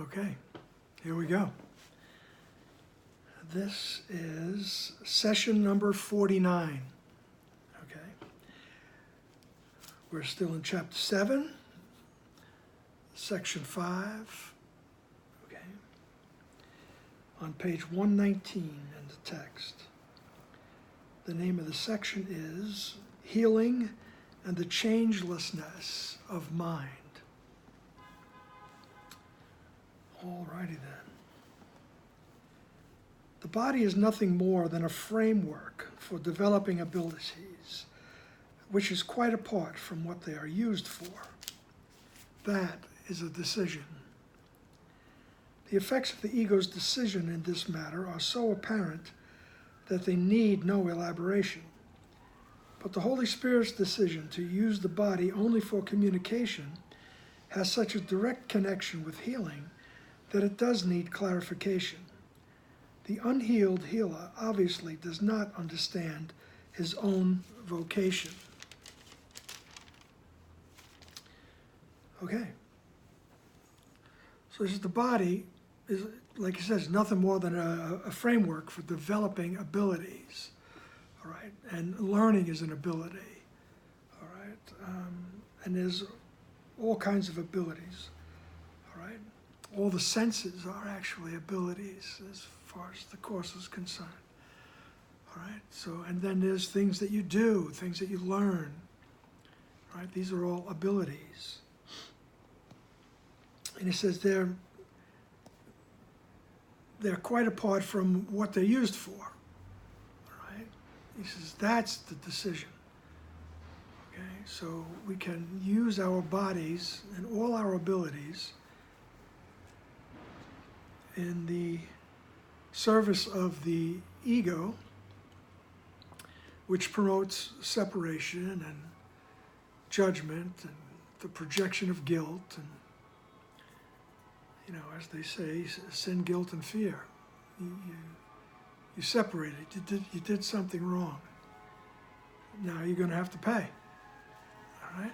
Okay, here we go. This is session number 49. Okay. We're still in chapter 7, section 5. Okay. On page 119 in the text. The name of the section is Healing and the Changelessness of Mind. All righty then. The body is nothing more than a framework for developing abilities, which is quite apart from what they are used for. That is a decision. The effects of the ego's decision in this matter are so apparent that they need no elaboration. But the Holy Spirit's decision to use the body only for communication has such a direct connection with healing that it does need clarification. The unhealed healer obviously does not understand his own vocation. Okay. So this is the body is, like he says, nothing more than a framework for developing abilities. All right, and learning is an ability. All right, and there's all kinds of abilities. All right, all the senses are actually abilities as far as the course is concerned. All right, so and then there's things that you do, things that you learn. All right, these are all abilities. And he says they're quite apart from what they're used for. All right, he says that's the decision. Okay, so we can use our bodies and all our abilities in the service of the ego, which promotes separation and judgment and the projection of guilt and, you know, as they say, sin, guilt, and fear. You separated. You did something wrong. Now you're going to have to pay. All right?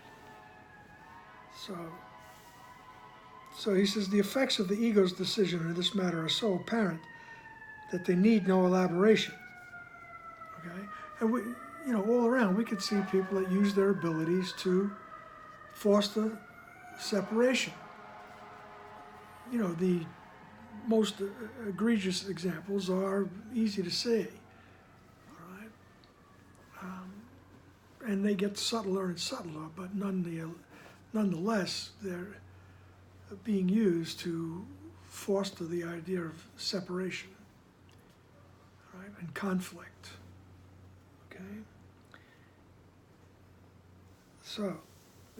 So he says the effects of the ego's decision in this matter are so apparent that they need no elaboration. Okay? And we, you know, all around we could see people that use their abilities to foster separation. You know, the most egregious examples are easy to see. All right? And they get subtler and subtler, but nonetheless, they're being used to foster the idea of separation, right, and conflict. Okay? So,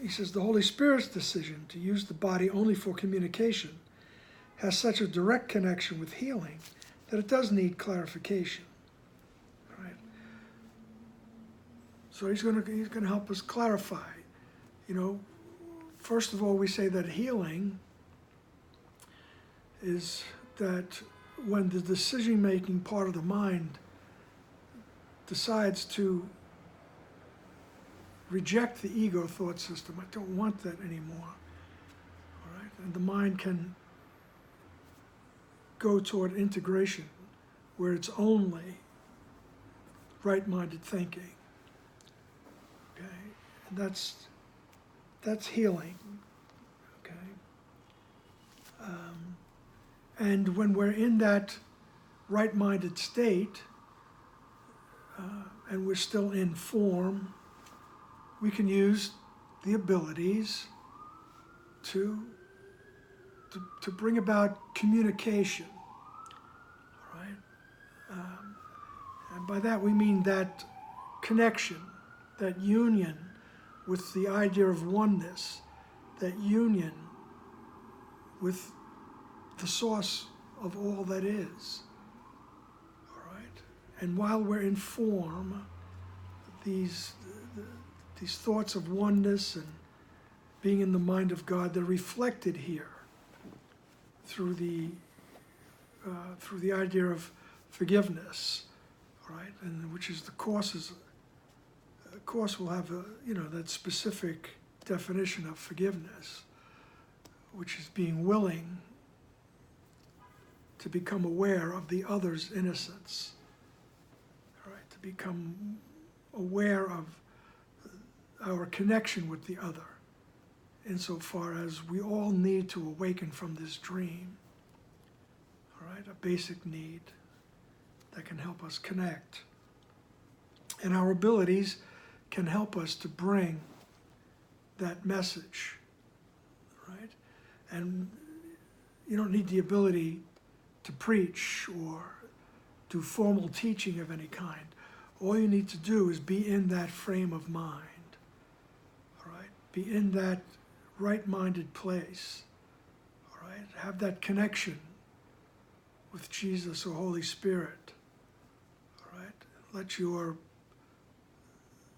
he says the Holy Spirit's decision to use the body only for communication has such a direct connection with healing that it does need clarification. Right? So he's going to help us clarify. You know, first of all, we say that healing is that when the decision-making part of the mind decides to reject the ego thought system, I don't want that anymore. All right? And the mind can go toward integration where it's only right-minded thinking. Okay? And that's healing. Okay? And when we're in that right-minded state, and we're still in form, we can use the abilities to bring about communication, all right? And by that we mean that connection, that union with the idea of oneness, that union with the source of all that is, all right? And while we're in form, these thoughts of oneness and being in the mind of God, they're reflected here through the idea of forgiveness, right? And which is the course will have that specific definition of forgiveness, which is being willing to become aware of the other's innocence, all right, to become aware of our connection with the other, insofar as we all need to awaken from this dream, all right, a basic need that can help us connect. And our abilities can help us to bring that message, right? And you don't need the ability to preach or do formal teaching of any kind. All you need to do is be in that frame of mind, all right? Be in that right-minded place, all right? Have that connection with Jesus or Holy Spirit, all right? Let your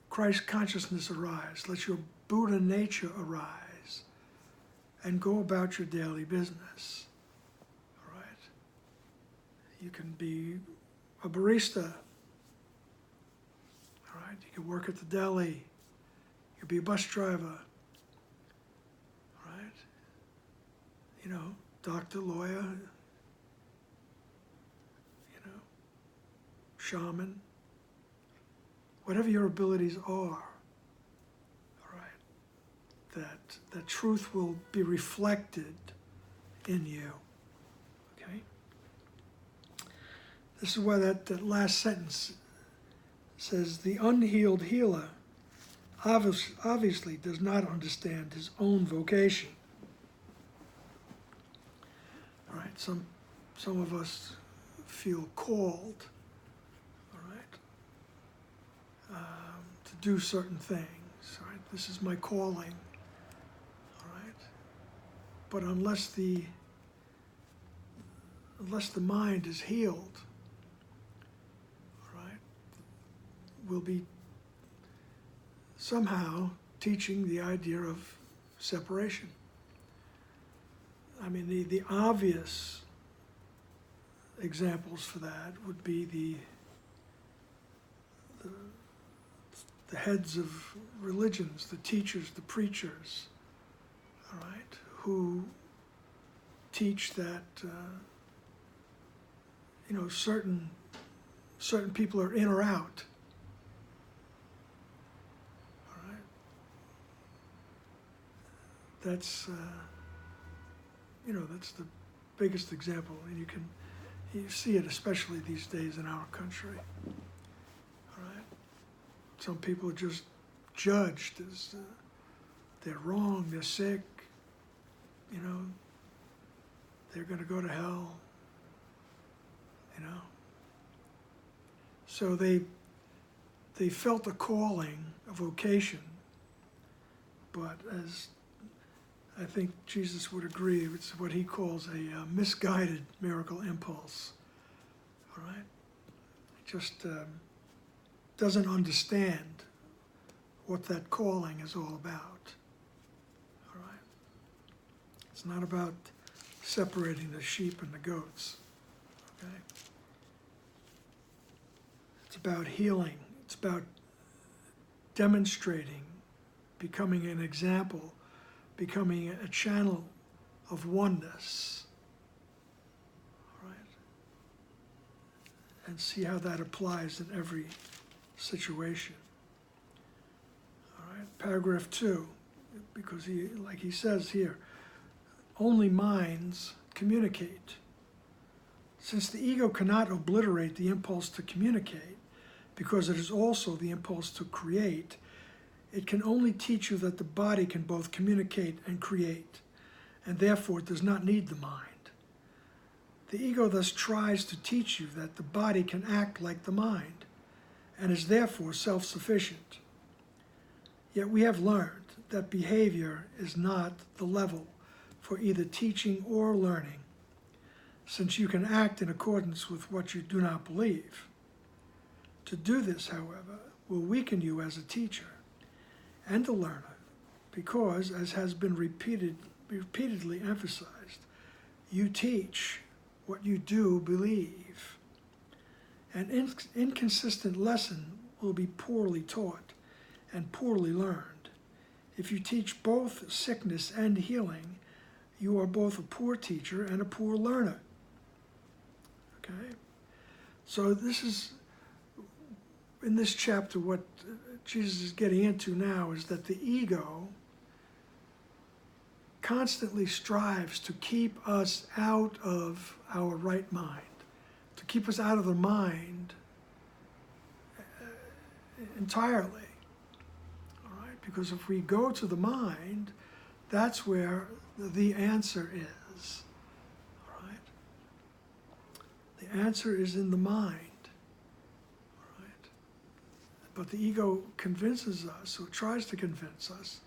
Christ consciousness arise. Let your Buddha nature arise and go about your daily business, all right? You can be a barista, all right? You can work at the deli. You can be a bus driver, all right? You know, doctor, lawyer, you know, shaman, whatever your abilities are, all right, that truth will be reflected in you, okay? This is why that last sentence says, the unhealed healer obviously does not understand his own vocation. All right, some of us feel called, all right, to do certain things, all right? This is my calling, all right? But unless the mind is healed, all right, we'll be somehow teaching the idea of separation. I mean, the obvious examples for that would be the heads of religions, the teachers, the preachers, all right, who teach that you know, certain people are in or out. All right, that's you know, that's the biggest example, and you see it especially these days in our country. All right, some people are just judged as they're wrong, they're sick, you know, they're going to go to hell, you know. So they felt a calling, a vocation, but as I think Jesus would agree, it's what he calls a misguided miracle impulse, all right? Just doesn't understand what that calling is all about, all right? It's not about separating the sheep and the goats, okay? It's about healing. It's about demonstrating, becoming an example, becoming a channel of oneness, all right? And see how that applies in every situation. All right, paragraph 2, because like he says here, only minds communicate. Since the ego cannot obliterate the impulse to communicate, because it is also the impulse to create, it can only teach you that the body can both communicate and create, and therefore it does not need the mind. The ego thus tries to teach you that the body can act like the mind, and is therefore self-sufficient. Yet we have learned that behavior is not the level for either teaching or learning, since you can act in accordance with what you do not believe. To do this, however, will weaken you as a teacher and a learner, because, as has been repeatedly emphasized, you teach what you do believe. An inconsistent lesson will be poorly taught and poorly learned. If you teach both sickness and healing, you are both a poor teacher and a poor learner. Okay? So this is, in this chapter, what Jesus is getting into now is that the ego constantly strives to keep us out of our right mind, to keep us out of the mind entirely. All right? Because if we go to the mind, that's where the answer is. All right? The answer is in the mind. All right? But the ego convinces us, or tries to convince us,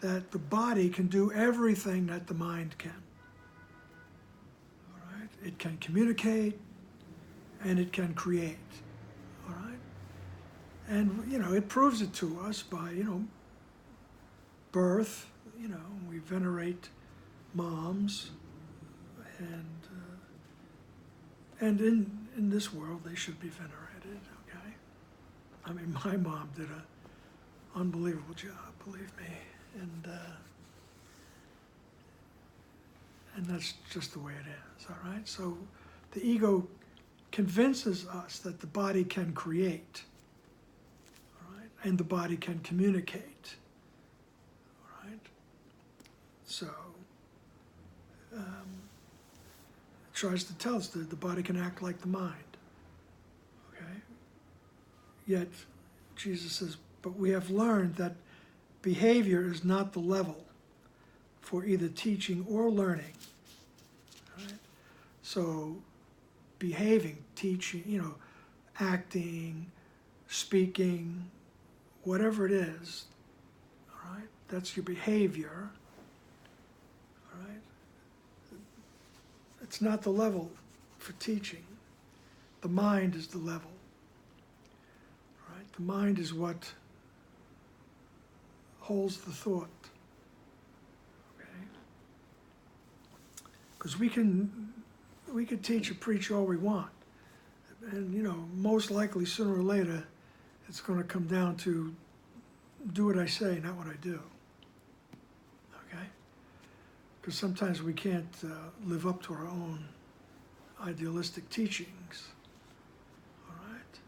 that the body can do everything that the mind can. All right? It can communicate and it can create. All right? And, it proves it to us by, birth. We venerate moms, and in this world they should be venerated, okay? I mean, my mom did an unbelievable job, believe me. And that's just the way it is, all right? So the ego convinces us that the body can create, all right? And the body can communicate, all right? So it tries to tell us that the body can act like the mind, okay? Yet Jesus says, but we have learned that behavior is not the level for either teaching or learning. Right? So behaving, teaching, acting, speaking, whatever it is, all right, that's your behavior. All right? It's not the level for teaching. The mind is the level. All right? The mind is what holds the thought. Because we can teach or preach all we want, and most likely sooner or later it's going to come down to do what I say, not what I do. Okay? Because sometimes we can't live up to our own idealistic teachings. All right?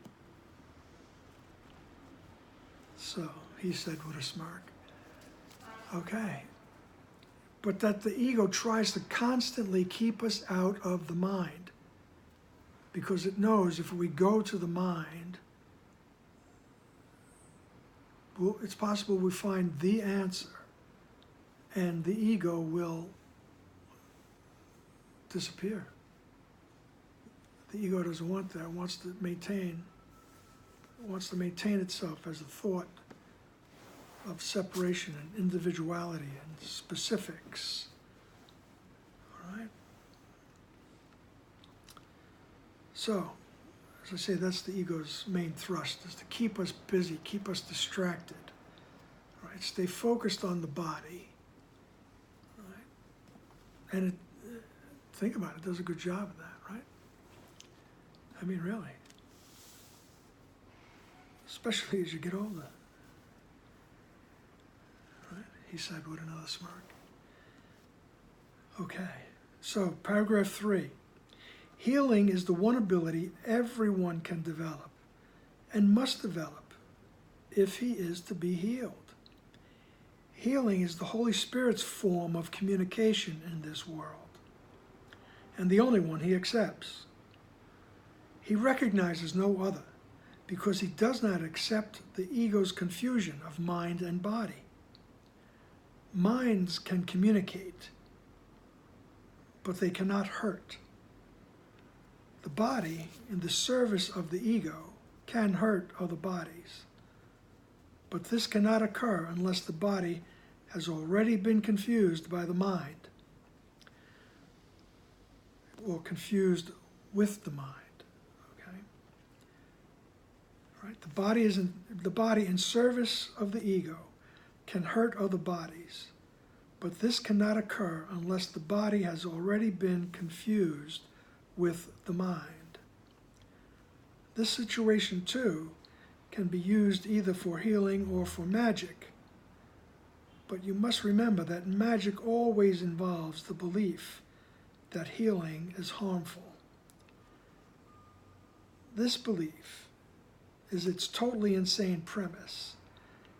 So he said with a smirk. Okay. But that the ego tries to constantly keep us out of the mind, because it knows if we go to the mind, it's possible we find the answer, and the ego will disappear. The ego doesn't want that. It wants to maintain itself as a thought of separation and individuality and specifics. All right? So, as I say, that's the ego's main thrust, is to keep us busy, keep us distracted. All right? Stay focused on the body. All right? And think about it, it does a good job of that, right? I mean, really. Especially as you get older. He said with another smirk. Okay, so paragraph 3. Healing is the one ability everyone can develop and must develop if he is to be healed. Healing is the Holy Spirit's form of communication in this world, and the only one he accepts. He recognizes no other because he does not accept the ego's confusion of mind and body. Minds can communicate, but they cannot hurt. The body, in the service of the ego, can hurt other bodies. But this cannot occur unless the body has already been confused by the mind, or confused with the mind. Okay? All right? The body in service of the ego can hurt other bodies, but this cannot occur unless the body has already been confused with the mind. This situation, too, can be used either for healing or for magic, but you must remember that magic always involves the belief that healing is harmful. this belief is its totally insane premise,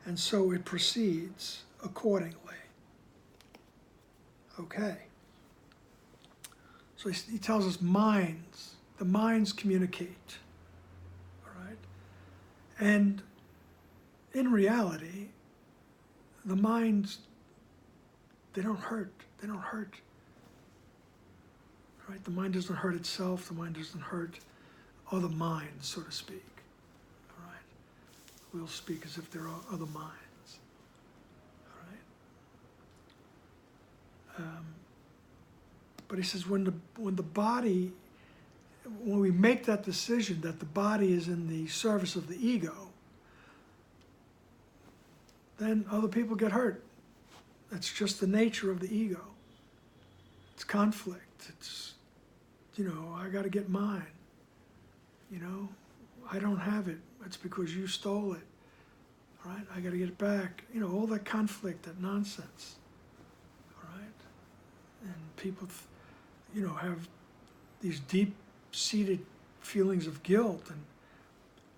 and so it proceeds accordingly. Okay. So he tells us the minds communicate, all right? And in reality, the minds, they don't hurt. Right? The mind doesn't hurt itself. The mind doesn't hurt other minds, so to speak. All right? We'll speak as if there are other minds. All right? But he says when we make that decision that the body is in the service of the ego, then other people get hurt. That's just the nature of the ego. It's conflict. It's, I got to get mine. I don't have it. It's because you stole it. All right? I got to get it back. All that conflict, that nonsense. All right? And people, have these deep-seated feelings of guilt, and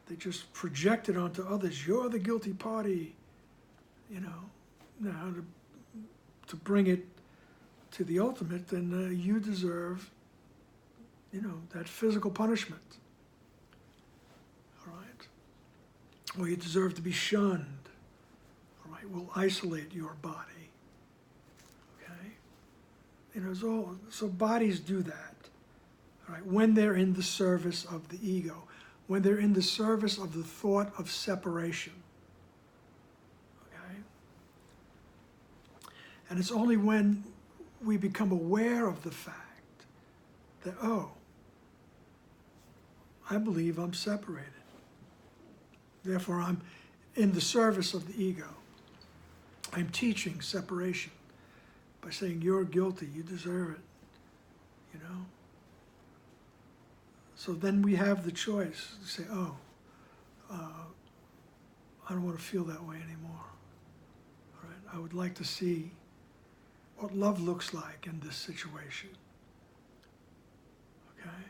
they just project it onto others. You're the guilty party. Now to bring it to the ultimate, then you deserve, that physical punishment. All right? Or you deserve to be shunned. All right? We'll isolate your body. Okay? So bodies do that. All right? When they're in the service of the ego, when they're in the service of the thought of separation. And it's only when we become aware of the fact that, I believe I'm separated. Therefore, I'm in the service of the ego. I'm teaching separation by saying, you're guilty, you deserve it. So then we have the choice to say, I don't want to feel that way anymore. All right? I would like to see what love looks like in this situation. Okay?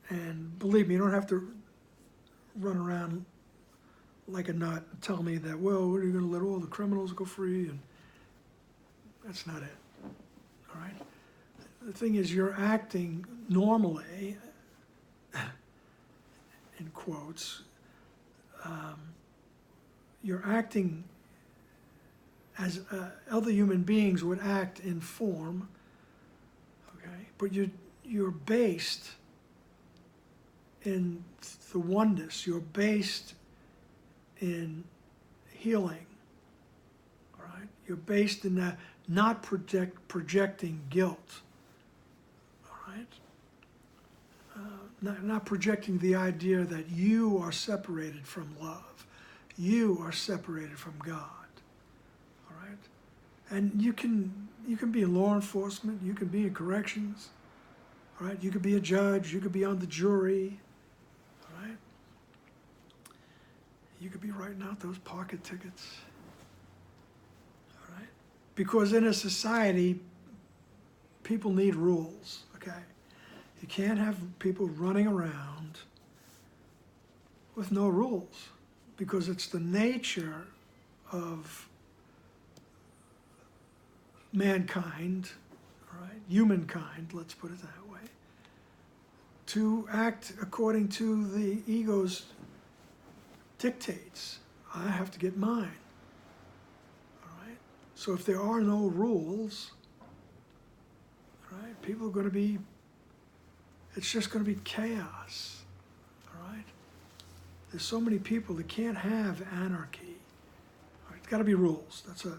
And believe me, you don't have to run around like a nut and tell me that, well, what are you going to let all the criminals go free? And that's not it. All right? The thing is, you're acting normally, in quotes, you're acting as other human beings would act in form, okay? But you're based in the oneness. You're based in healing, all right? You're based in not projecting guilt, all right? Not projecting the idea that you are separated from love. You are separated from God. And you can be in law enforcement, you can be in corrections, all right? You could be a judge, you could be on the jury, all right? You could be writing out those pocket tickets, all right? Because in a society, people need rules, okay? You can't have people running around with no rules, because it's the nature of mankind, all right, humankind, let's put it that way, to act according to the ego's dictates. I have to get mine, all right? So if there are no rules, all right, people are going to be, it's just going to be chaos, all right? There's so many people that can't have anarchy. All right, it's got to be rules. That's what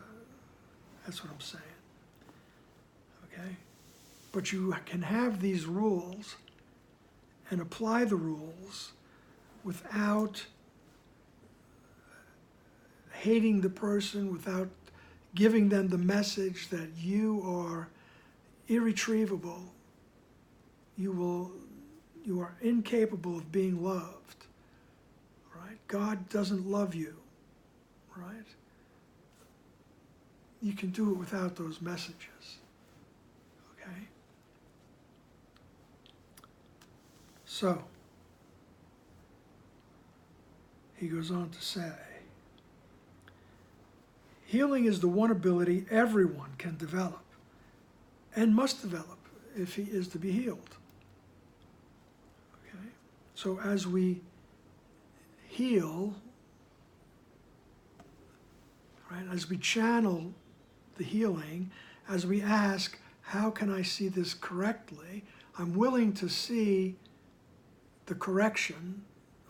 I'm saying. Okay? But you can have these rules and apply the rules without hating the person, without giving them the message that you are irretrievable. You are incapable of being loved. Right? God doesn't love you. Right? You can do it without those messages. Okay? So, he goes on to say, healing is the one ability everyone can develop and must develop if he is to be healed. Okay? So as we heal, right, as we channel the healing, as we ask, how can I see this correctly? I'm willing to see the correction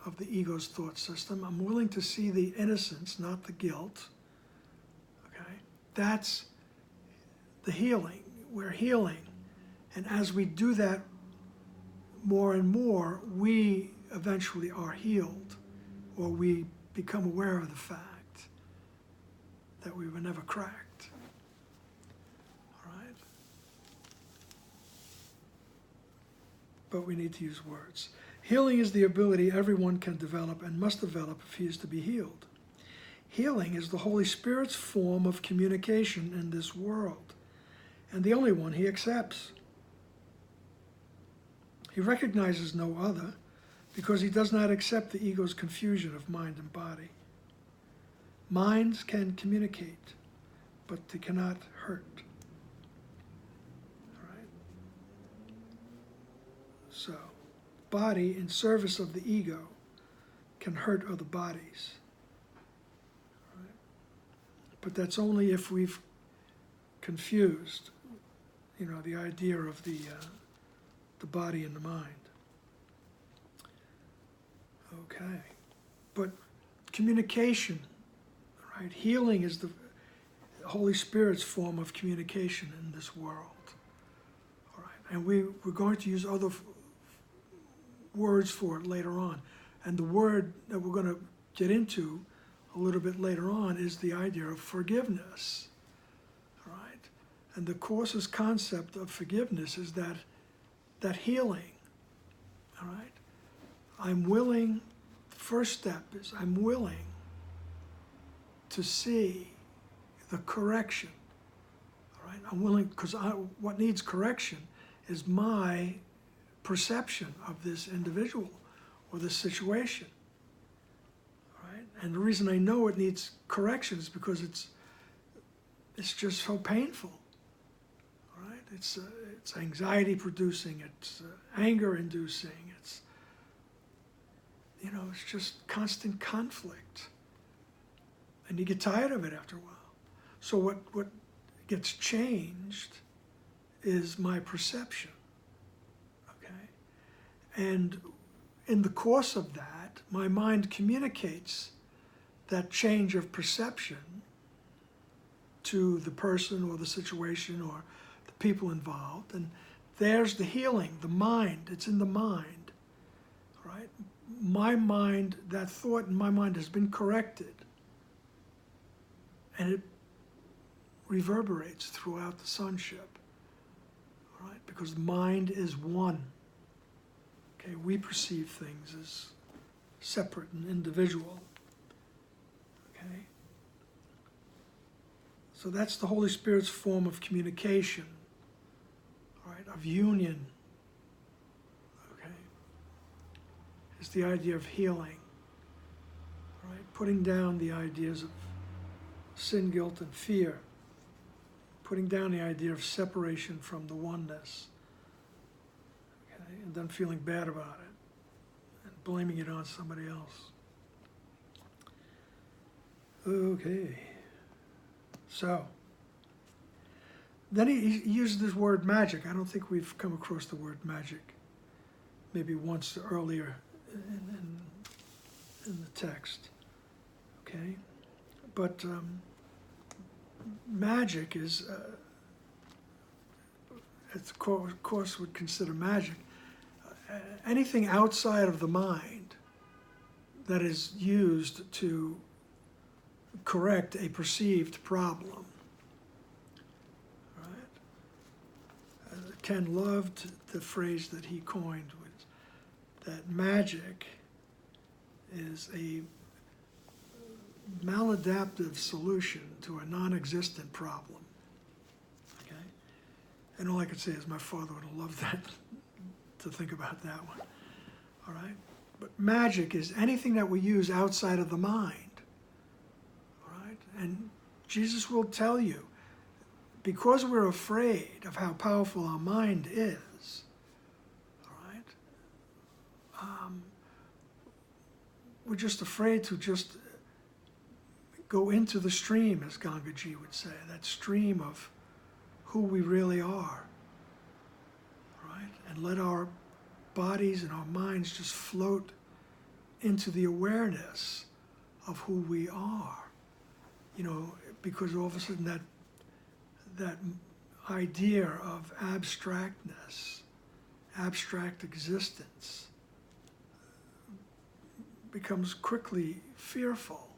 of the ego's thought system. I'm willing to see the innocence, not the guilt. Okay? That's the healing. We're healing. And as we do that more and more, we eventually are healed, or we become aware of the fact that we were never cracked. All right? But we need to use words. Healing is the ability everyone can develop and must develop if he is to be healed. Healing is the Holy Spirit's form of communication in this world, and the only one he accepts. He recognizes no other because he does not accept the ego's confusion of mind and body. Minds can communicate, but they cannot hurt. All right? So, body in service of the ego can hurt other bodies. All right? But that's only if we've confused, the idea of the body and the mind. Okay, but communication, right? Healing is the Holy Spirit's form of communication in this world. All right, and we're going to use other words for it later on. And the word that we're going to get into a little bit later on is the idea of forgiveness. All right, and the Course's concept of forgiveness is that healing. All right, I'm willing. The first step is I'm willing to see the correction. All right, I'm willing, because what needs correction is my perception of this individual or this situation. All right, and the reason I know it needs correction is because it's just so painful. All right, it's anxiety producing, it's anger inducing, it's just constant conflict. And you get tired of it after a while. So what gets changed is my perception. Okay? And in the course of that, my mind communicates that change of perception to the person or the situation or the people involved. And there's the healing, the mind. It's in the mind. Right? My mind, that thought in my mind has been corrected. And it reverberates throughout the sonship. All right? Because the mind is one. Okay, we perceive things as separate and individual. Okay? So that's the Holy Spirit's form of communication, all right, of union. Okay? It's the idea of healing, all right? Putting down the ideas of sin, guilt, and fear. Putting down the idea of separation from the oneness. Okay? And then feeling bad about it and blaming it on somebody else. Okay. So, then he uses this word magic. I don't think we've come across the word magic. Maybe once earlier in the text. Okay? But magic is, as the Course would consider magic, anything outside of the mind that is used to correct a perceived problem. Right? Ken loved the phrase that he coined, that magic is a maladaptive solution to a non-existent problem. Okay? And all I could say is my father would have loved that, to think about that one. all right? But magic is anything that we use outside of the mind, all right? And Jesus will tell you, because we're afraid of how powerful our mind is, all right? We're just afraid to just go into the stream, as Gangaji would say, that stream of who we really are, right? And let our bodies and our minds just float into the awareness of who we are. You know, because all of a sudden that idea of abstractness, abstract existence, becomes quickly fearful.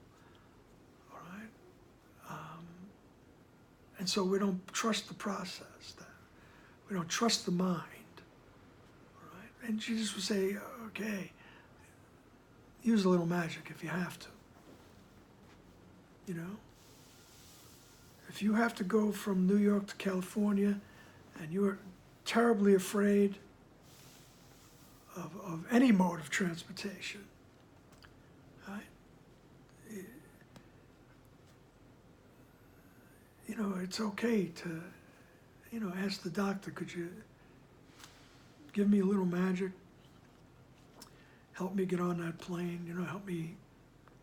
And so we don't trust the process. We don't trust the mind. All right? And Jesus would say, okay, use a little magic if you have to. You know? If you have to go from New York to California and you're terribly afraid of any mode of transportation, right? You know, it's okay to, you know, ask the doctor, could you give me a little magic? Help me get on that plane, you know, help me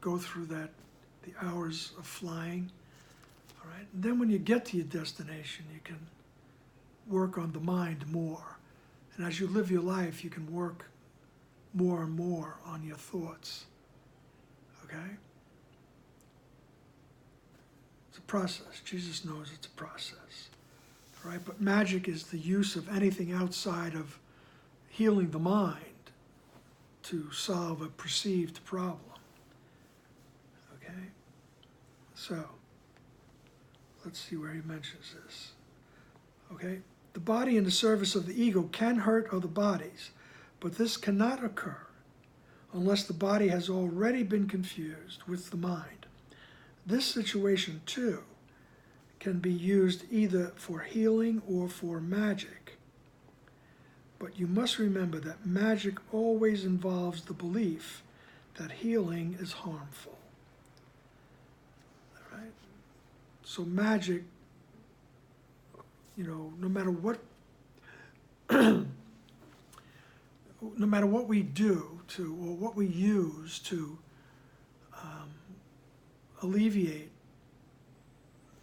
go through the hours of flying, all right? And then when you get to your destination, you can work on the mind more. And as you live your life, you can work more and more on your thoughts, okay? It's a process. Jesus knows it's a process, all right? But magic is the use of anything outside of healing the mind to solve a perceived problem, okay? So, let's see where he mentions this, okay? The body in the service of the ego can hurt other bodies, but this cannot occur unless the body has already been confused with the mind. This situation, too, can be used either for healing or for magic. But you must remember that magic always involves the belief that healing is harmful. All right? So magic, you know, no matter what we do to, or what we use to alleviate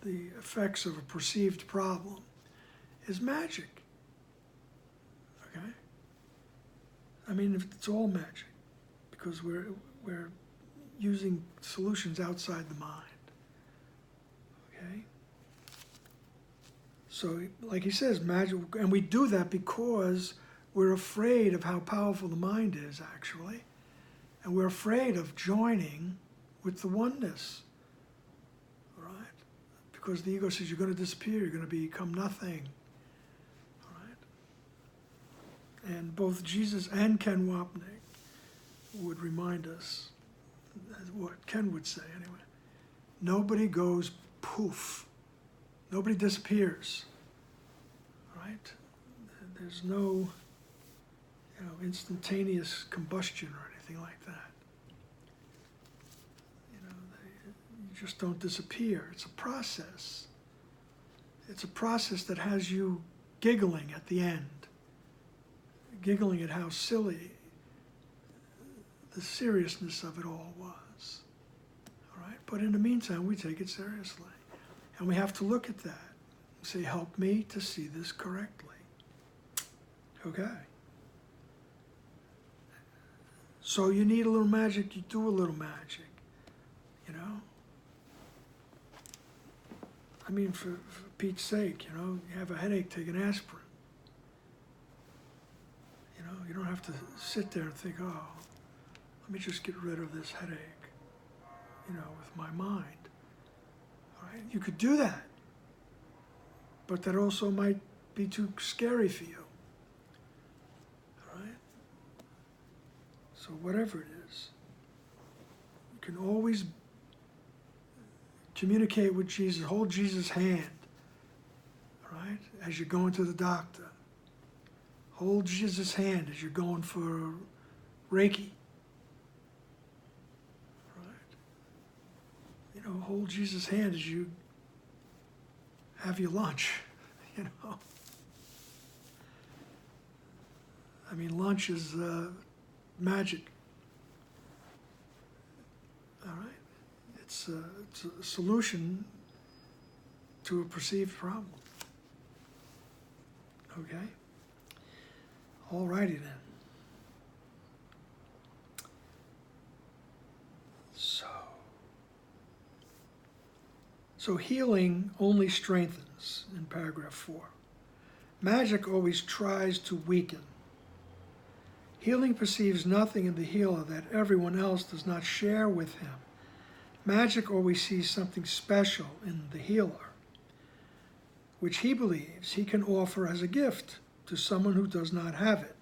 the effects of a perceived problem, is magic. Okay? I mean, it's all magic, because we're using solutions outside the mind. Okay? So, like he says, magic, and we do that because we're afraid of how powerful the mind is, actually, and we're afraid of joining with the oneness. Because the ego says you're going to disappear, you're going to become nothing. All right? And both Jesus and Ken Wapnick would remind us, what Ken would say anyway, nobody goes poof. Nobody disappears. All right? There's no, you know, instantaneous combustion or anything like that. Just don't disappear. It's a process. It's a process that has you giggling at the end, giggling at how silly the seriousness of it all was. All right? But in the meantime, we take it seriously. And we have to look at that and say, help me to see this correctly. Okay? So you need a little magic, you do a little magic, you know? I mean, for Pete's sake, you know, you have a headache, take an aspirin. You know, you don't have to sit there and think, oh, let me just get rid of this headache, you know, with my mind. All right? You could do that, but that also might be too scary for you. All right? So whatever it is, you can always communicate with Jesus, hold Jesus' hand, right? As you're going to the doctor. Hold Jesus' hand as you're going for Reiki. Right? You know, hold Jesus' hand as you have your lunch, you know. I mean, lunch is magic. All right? It's a solution to a perceived problem. Okay? All righty then. So healing only strengthens in paragraph 4. Magic always tries to weaken. Healing perceives nothing in the healer that everyone else does not share with him. Magic always sees something special in the healer, which he believes he can offer as a gift to someone who does not have it.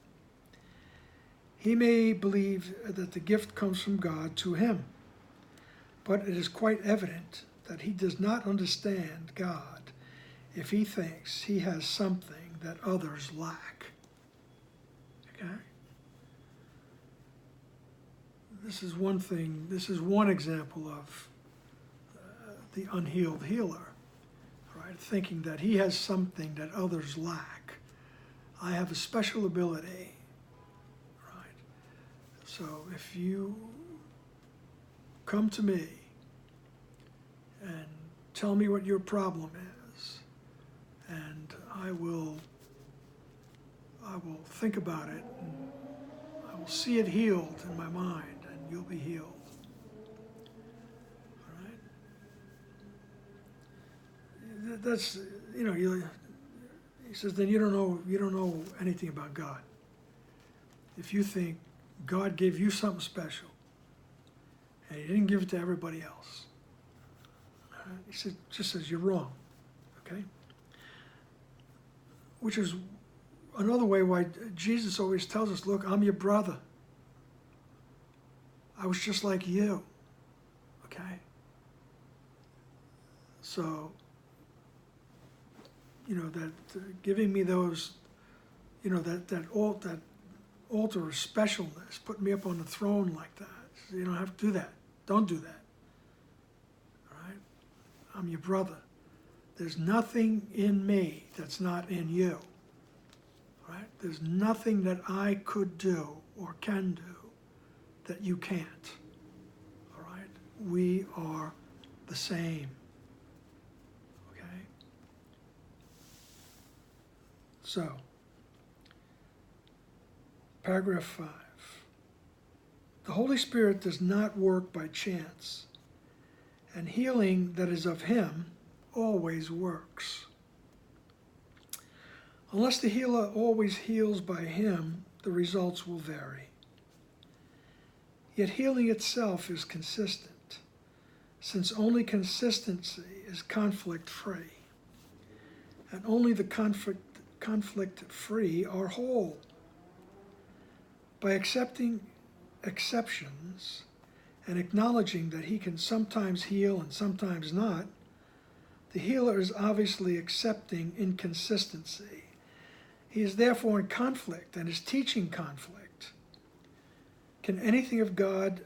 He may believe that the gift comes from God to him, but it is quite evident that he does not understand God if he thinks he has something that others lack. Okay? This is one thing, this is one example of the unhealed healer, right? Thinking that he has something that others lack. I have a special ability, right? So if you come to me and tell me what your problem is, and I will think about it, and I will see it healed in my mind, and you'll be healed. All right? That's, you know, he says, then you don't know anything about God. If you think God gave you something special, and he didn't give it to everybody else, he just says you're wrong, okay? Which is another way why Jesus always tells us, look, I'm your brother. I was just like you, okay? So, you know, that giving me those, you know, that altar of specialness, putting me up on the throne like that. You don't have to do that. Don't do that. I'm your brother. There's nothing in me that's not in you. Right? There's nothing that I could do or can do that you can't. All right? We are the same. Okay? So, paragraph 5. The Holy Spirit does not work by chance, and healing that is of him always works. Unless the healer always heals by him, the results will vary. Yet healing itself is consistent, since only consistency is conflict-free, and only the conflict-free are whole. By accepting exceptions and acknowledging that he can sometimes heal and sometimes not, the healer is obviously accepting inconsistency. He is therefore in conflict and is teaching conflict. Can anything of God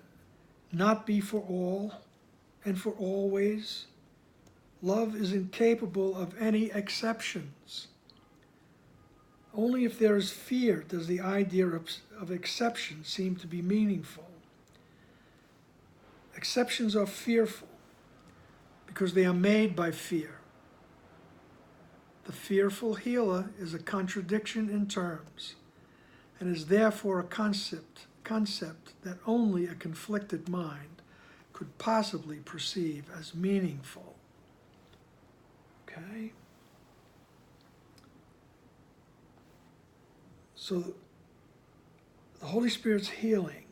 not be for all and for always? Love is incapable of any exceptions. Only if there is fear does the idea of exception seem to be meaningful. Exceptions are fearful because they are made by fear. The fearful healer is a contradiction in terms and is therefore a concept that only a conflicted mind could possibly perceive as meaningful. Okay? So the Holy Spirit's healing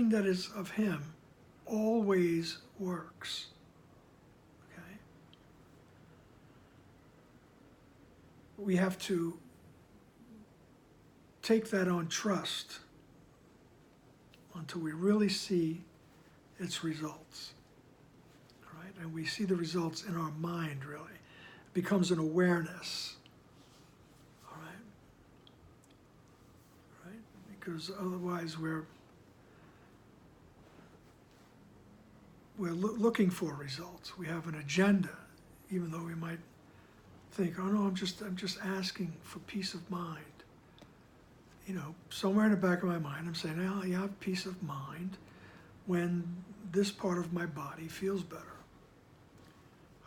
that is of him, always works. Okay? We have to take that on trust until we really see its results. All right? And we see the results in our mind, really. It becomes an awareness. All right? Right? Because otherwise we're we're looking for results. We have an agenda, even though we might think, oh no, I'm just asking for peace of mind. You know, somewhere in the back of my mind, I'm saying, oh, you have peace of mind when this part of my body feels better,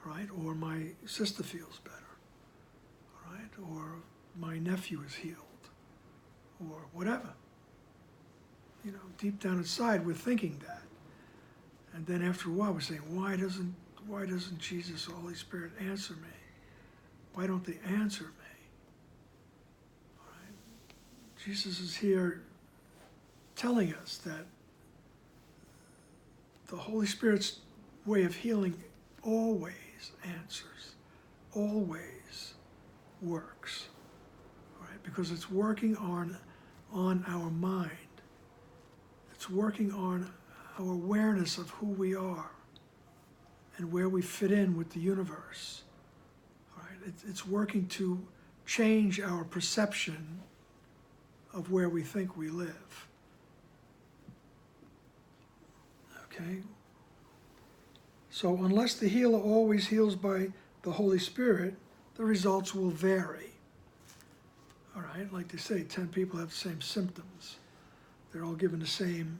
all right? Or my sister feels better, all right? Or my nephew is healed, or whatever. You know, deep down inside, we're thinking that. And then after a while, we're saying, why doesn't Jesus or Holy Spirit answer me? Why don't they answer me? All right? Jesus is here telling us that the Holy Spirit's way of healing always answers, always works, all right? Because it's working on our mind. It's working on our awareness of who we are and where we fit in with the universe. All right? It's working to change our perception of where we think we live. Okay? So unless the healer always heals by the Holy Spirit, the results will vary. All right? Like they say, 10 people have the same symptoms. They're all given the same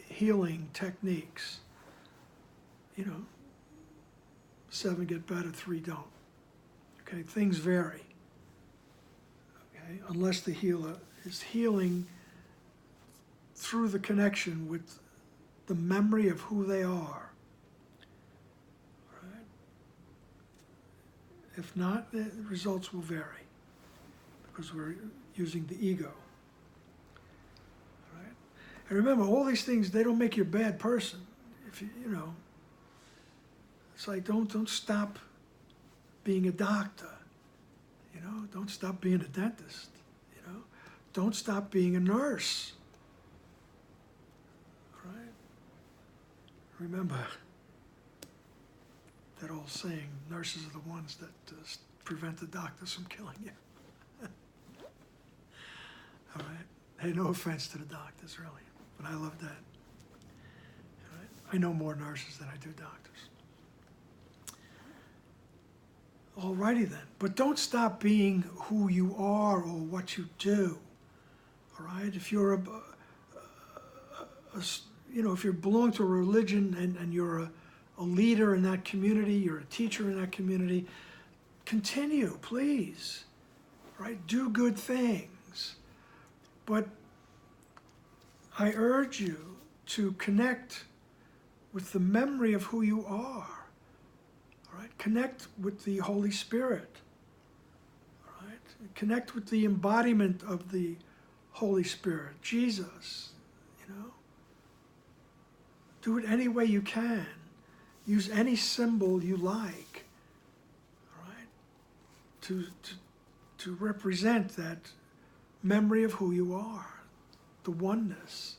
healing techniques. You know, 7 get better, 3 don't. Okay, things vary. Okay, unless the healer is healing through the connection with the memory of who they are. Right? If not, the results will vary because we're using the ego. Right? And remember, all these things, they don't make you a bad person. If you know, it's like don't stop being a doctor. You know, don't stop being a dentist. You know, don't stop being a nurse. Right? Remember that old saying, nurses are the ones that prevent the doctors from killing you. All right? Hey, no offense to the doctors, really, but I love that. All right? I know more nurses than I do doctors. Alrighty then, but don't stop being who you are or what you do. All right? If you're if you belong to a religion and you're a leader in that community, you're a teacher in that community, continue, please. Right? Do good things. But I urge you to connect with the memory of who you are. All right? Connect with the Holy Spirit. All right? Connect with the embodiment of the Holy Spirit, Jesus. You know? Do it any way you can. Use any symbol you like. All right? To represent that memory of who you are, the oneness,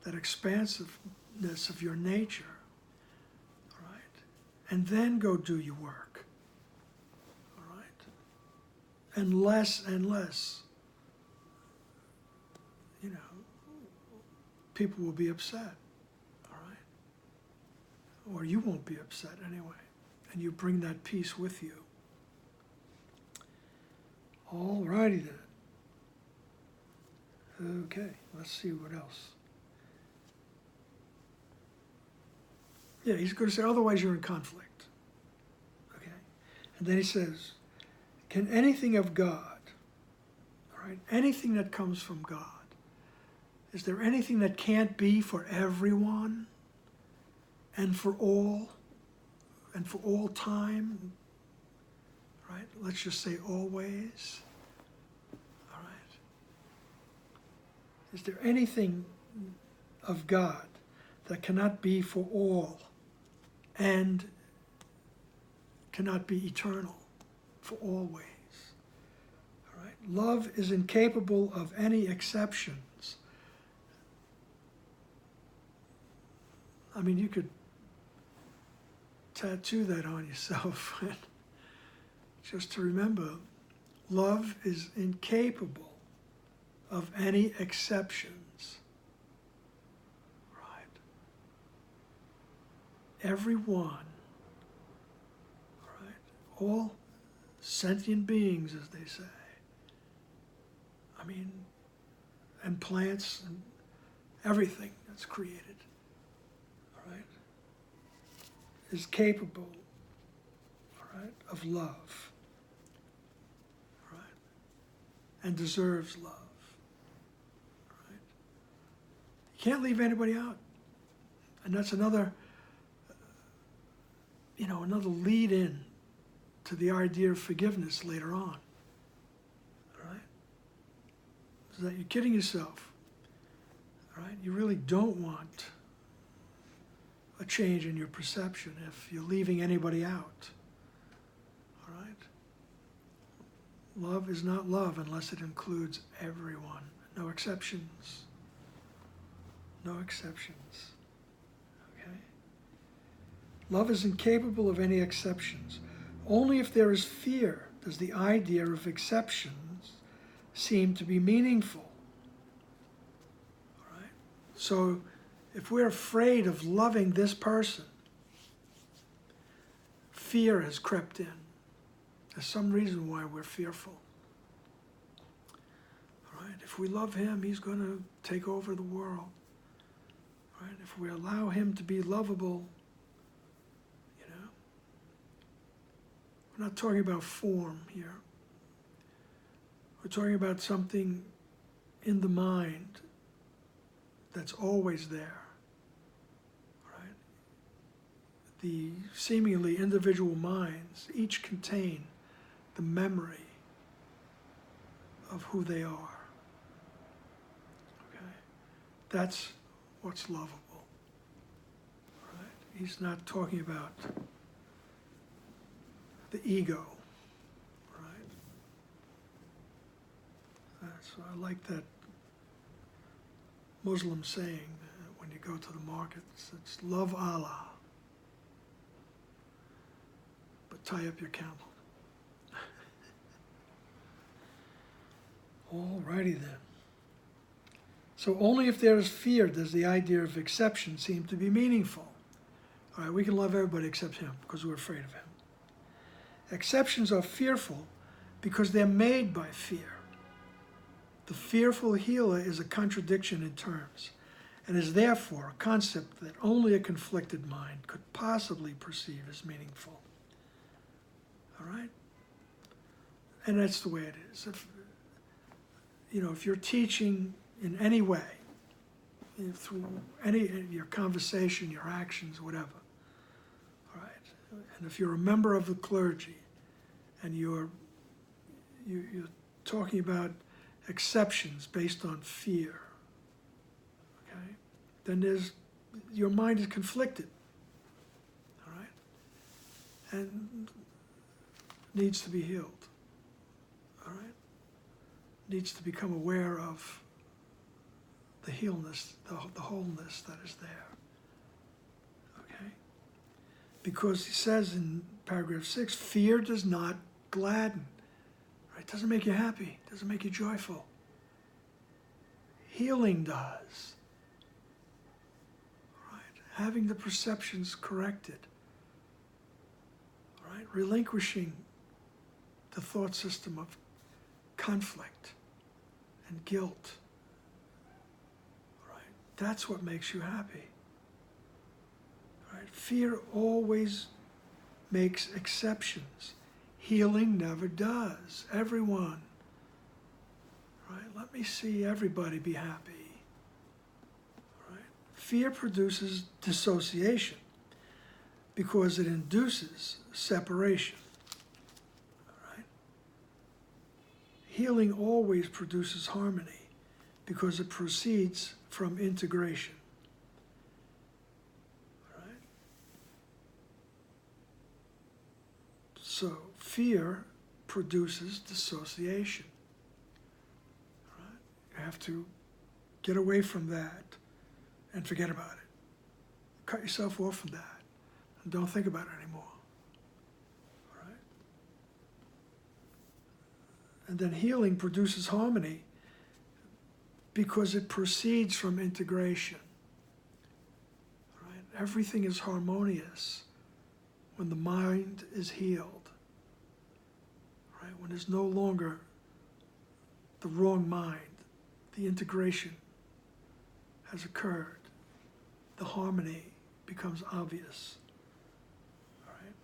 that expansiveness of your nature. All right? And then go do your work. All right? And less, you know, people will be upset. All right? Or you won't be upset anyway. And you bring that peace with you. All righty then. Okay, let's see what else. Yeah, he's going to say, otherwise you're in conflict. Okay? And then he says, can anything of God, all right, anything that comes from God, is there anything that can't be for everyone and for all time? Right? Let's just say always. All right. Is there anything of God that cannot be for all and cannot be eternal for always? All right. Love is incapable of any exceptions. I mean, you could tattoo that on yourself. Just to remember, love is incapable of any exceptions. Right? everyone, all right, all sentient beings, as they say, I mean, and plants and everything that's created, all right, is capable, all right, of love, all right, and deserves love, all right. You can't leave anybody out, and that's another, another lead in to the idea of forgiveness later on, all right, is that you're kidding yourself, all right. You really don't want a change in your perception if you're leaving anybody out. All right? Love is not love unless it includes everyone. No exceptions. No exceptions. Okay? Love is incapable of any exceptions. Only if there is fear does the idea of exceptions seem to be meaningful. All right? So, if we're afraid of loving this person, fear has crept in. There's some reason why we're fearful. All right? If we love him, he's going to take over the world. All right? If we allow him to be lovable, we're not talking about form here. We're talking about something in the mind that's always there. The seemingly individual minds each contain the memory of who they are. Okay? That's what's lovable. Right? He's not talking about the ego. Right? So I like that Muslim saying when you go to the markets, it's love Allah. But tie up your camel. All righty then. So only if there is fear does the idea of exception seem to be meaningful. All right, we can love everybody except him because we're afraid of him. Exceptions are fearful because they're made by fear. The fearful healer is a contradiction in terms and is therefore a concept that only a conflicted mind could possibly perceive as meaningful. All right? And that's the way it is. If you're teaching in any way, through your conversation, your actions, whatever, all right? And if you're a member of the clergy and you're talking about exceptions based on fear, okay, then your mind is conflicted, all right? And needs to be healed, all right? Needs to become aware of the healness, the wholeness that is there, okay? Because he says in paragraph 6, fear does not gladden, right? Doesn't make you happy, doesn't make you joyful. Healing does, right? Having the perceptions corrected, right? Relinquishing the thought system of conflict and guilt, right? That's what makes you happy, right? Fear always makes exceptions. Healing never does. Everyone, right? Let me see everybody be happy, right? Fear produces dissociation because it induces separation. Healing always produces harmony because it proceeds from integration. Right? So fear produces dissociation. Right? You have to get away from that and forget about it. Cut yourself off from that and don't think about it anymore. And then healing produces harmony because it proceeds from integration. Right? Everything is harmonious when the mind is healed, right? When there's no longer the wrong mind, the integration has occurred, the harmony becomes obvious, all right?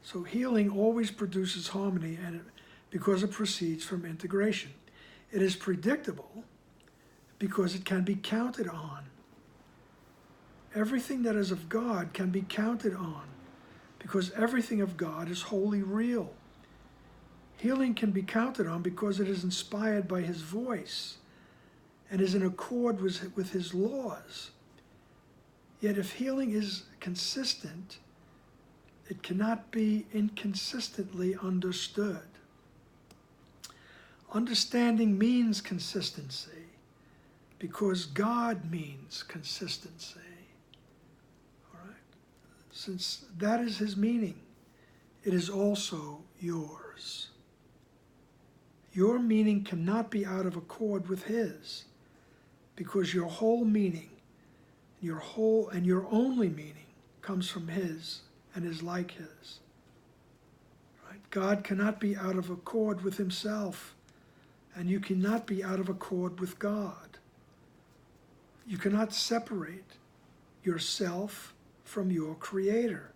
So healing always produces harmony, and because it proceeds from integration. It is predictable because it can be counted on. Everything that is of God can be counted on because everything of God is wholly real. Healing can be counted on because it is inspired by His voice and is in accord with His laws. Yet if healing is consistent, it cannot be inconsistently understood. Understanding means consistency because God means consistency. All right? Since that is His meaning, it is also yours. Your meaning cannot be out of accord with His because your whole meaning, your only meaning comes from His and is like His. Right? God cannot be out of accord with Himself, and you cannot be out of accord with God. You cannot separate yourself from your Creator,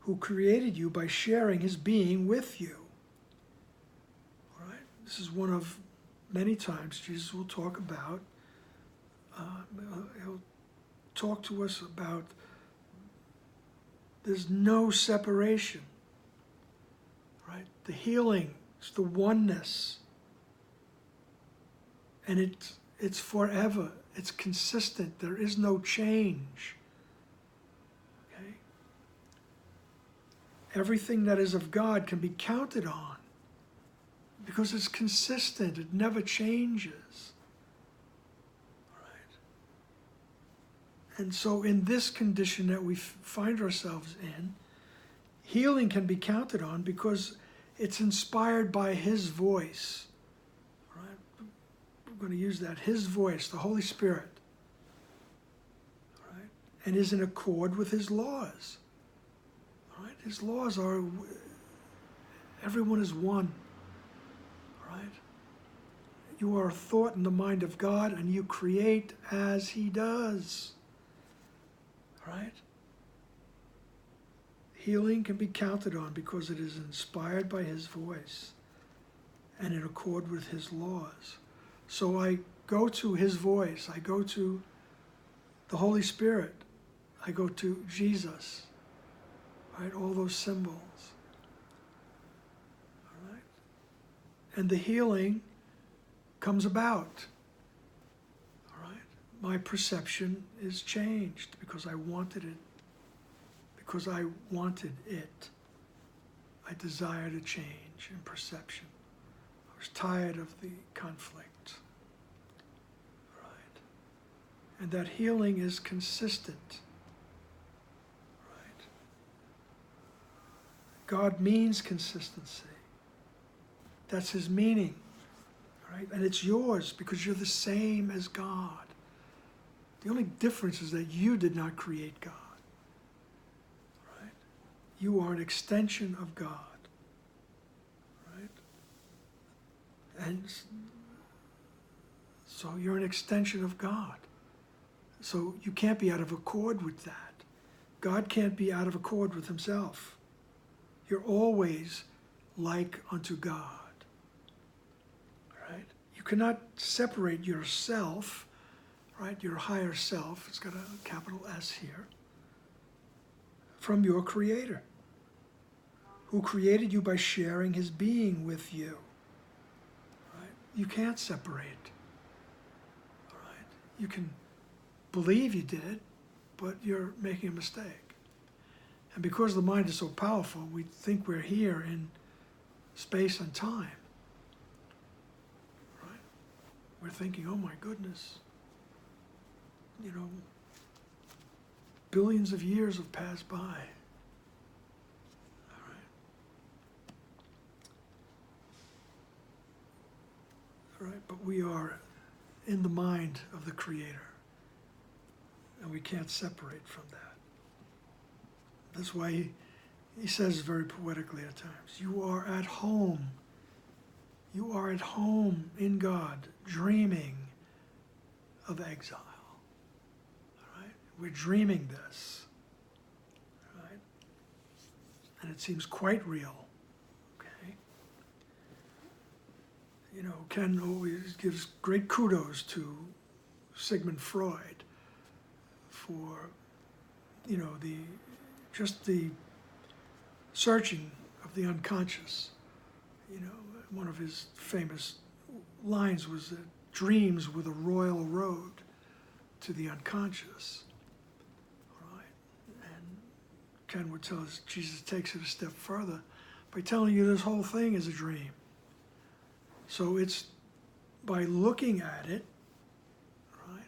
who created you by sharing His being with you. All right? This is one of many times Jesus will talk about, He'll talk to us about there's no separation, right? The healing, it's the oneness. And it's forever. It's consistent. There is no change. Okay? Everything that is of God can be counted on because it's consistent. It never changes. All right? And so in this condition that we find ourselves in, healing can be counted on because it's inspired by His voice. We're going to use that, His voice, the Holy Spirit, all right, and is in accord with His laws. All right? His laws are, everyone is one. All right? You are a thought in the mind of God, and you create as He does. All right? Healing can be counted on because it is inspired by His voice and in accord with His laws. So I go to His voice, I go to the Holy Spirit, I go to Jesus, right? All those symbols, all right? And the healing comes about, all right? My perception is changed because I wanted it, because I wanted it. I desired a change in perception. I was tired of the conflict. And that healing is consistent, right? God means consistency. That's His meaning, right? And it's yours because you're the same as God. The only difference is that you did not create God, right? You are an extension of God, right? And so you're an extension of God. So you can't be out of accord with that. God can't be out of accord with Himself. You're always like unto God. Right? You cannot separate yourself, right? Your higher self, it's got a capital S here, from your Creator, who created you by sharing His being with you. Right? You can't separate. All right? You can believe you did, but you're making a mistake. And because the mind is so powerful, we think we're here in space and time. Right? We're thinking, oh my goodness, you know, billions of years have passed by. All right? All right, but we are in the mind of the Creator. and we can't separate from that. That's why he says very poetically at times, you are at home. You are at home in God, dreaming of exile. All right? We're dreaming this. All right? And it seems quite real. Okay? You know, Ken always gives great kudos to Sigmund Freud for, you know, the searching of the unconscious. You know, one of his famous lines was that dreams were the royal road to the unconscious. All right? And Ken would tell us Jesus takes it a step further by telling you this whole thing is a dream. So it's by looking at it, right?